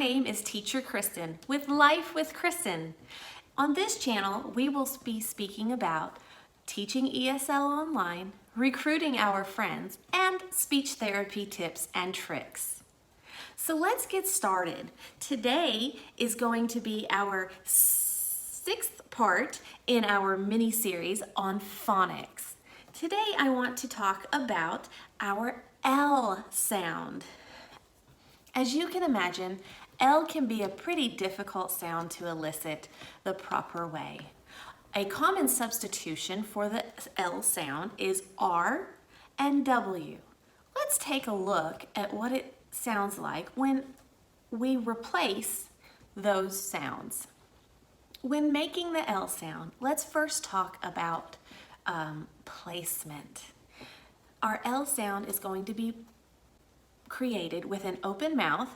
name is Teacher Kristen with Life with Kristen. On this channel, we will be speaking about teaching ESL online, recruiting our friends, and speech therapy tips and tricks. So let's get started. Today is going to be our 6th part in our mini series on phonics. Today I want to talk about our L sound. As you can imagine, L can be a pretty difficult sound to elicit the proper way. A common substitution for the L sound is R and W. Let's take a look at what it sounds like when we replace those sounds. When making the L sound, let's first talk about placement. Our L sound is going to be created with an open mouth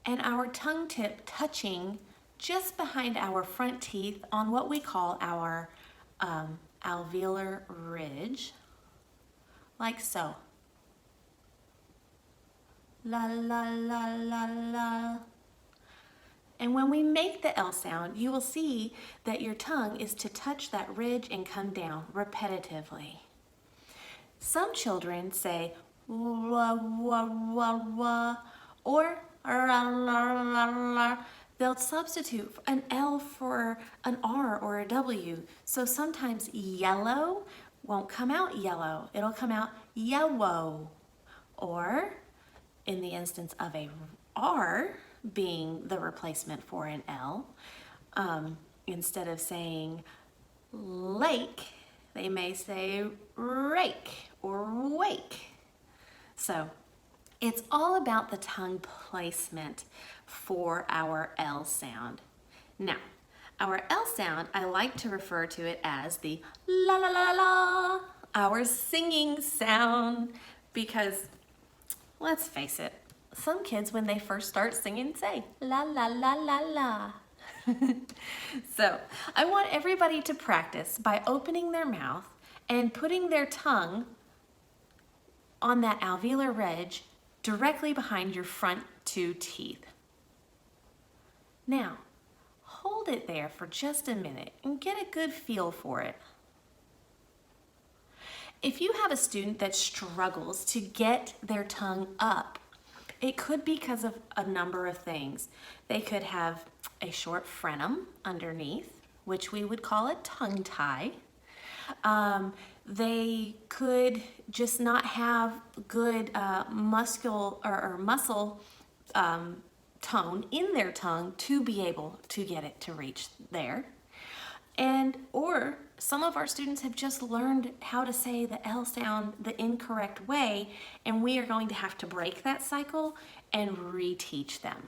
and our tongue tip touching just behind our front teeth on what we call our alveolar ridge, like so. La la la la la. And when we make the L sound, you will see that your tongue is to touch that ridge and come down repetitively. Some children say wah, wah, wah, wah, or la, la, la, la. They'll substitute an L for an R or a W. So sometimes yellow won't come out yellow. It'll come out yellow. Or in the instance of a R being the replacement for an L, instead of saying lake, they may say rake or wake. So it's all about the tongue placement for our L sound. Now, our L sound, I like to refer to it as the la la la la, our singing sound, because let's face it, some kids when they first start singing say la la la la la. So I want everybody to practice by opening their mouth and putting their tongue on that alveolar ridge directly behind your front 2 teeth. Now, hold it there for just a minute and get a good feel for it. If you have a student that struggles to get their tongue up, it could be because of a number of things. They could have a short frenum underneath, which we would call a tongue tie. They could just not have good muscle tone in their tongue to be able to get it to reach there. Or some of our students have just learned how to say the L sound the incorrect way, and we are going to have to break that cycle and reteach them.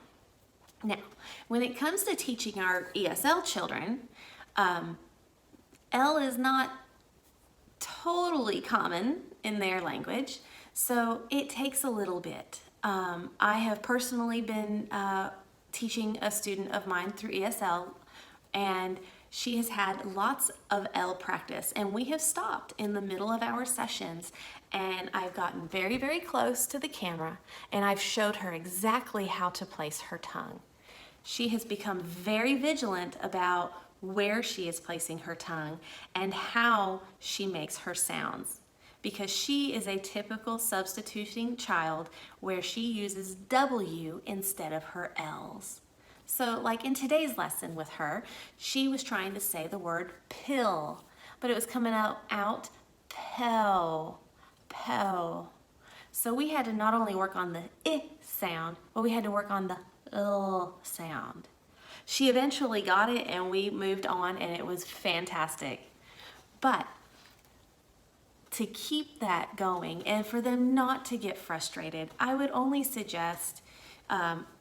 Now, when it comes to teaching our ESL children, L is not totally common in their language, so it takes a little bit. I have personally been teaching a student of mine through ESL, and she has had lots of L practice, and we have stopped in the middle of our sessions, and I've gotten very, very close to the camera, and I've showed her exactly how to place her tongue. She has become very vigilant about where she is placing her tongue and how she makes her sounds, because she is a typical substituting child where she uses W instead of her L's. So like in today's lesson with her, she was trying to say the word pill, but it was coming out pill, pill. So we had to not only work on the I sound, but we had to work on the L sound. She eventually got it and we moved on, and it was fantastic. But to keep that going and for them not to get frustrated, I would only suggest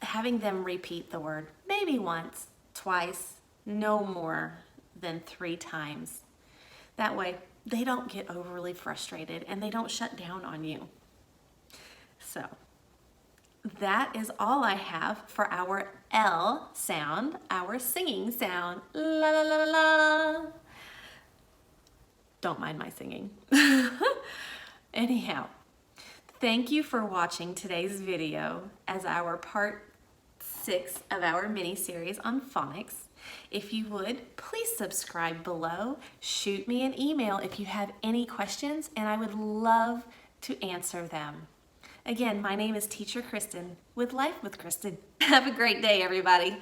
having them repeat the word maybe once, twice, no more than 3 times. That way they don't get overly frustrated and they don't shut down on you. So that is all I have for our L sound, our singing sound. La la la la. Don't mind my singing. Anyhow, thank you for watching today's video as our part 6 of our mini series on phonics. If you would, please subscribe below. Shoot me an email if you have any questions, and I would love to answer them. Again, my name is Teacher Kristen with Life with Kristen. Have a great day, everybody.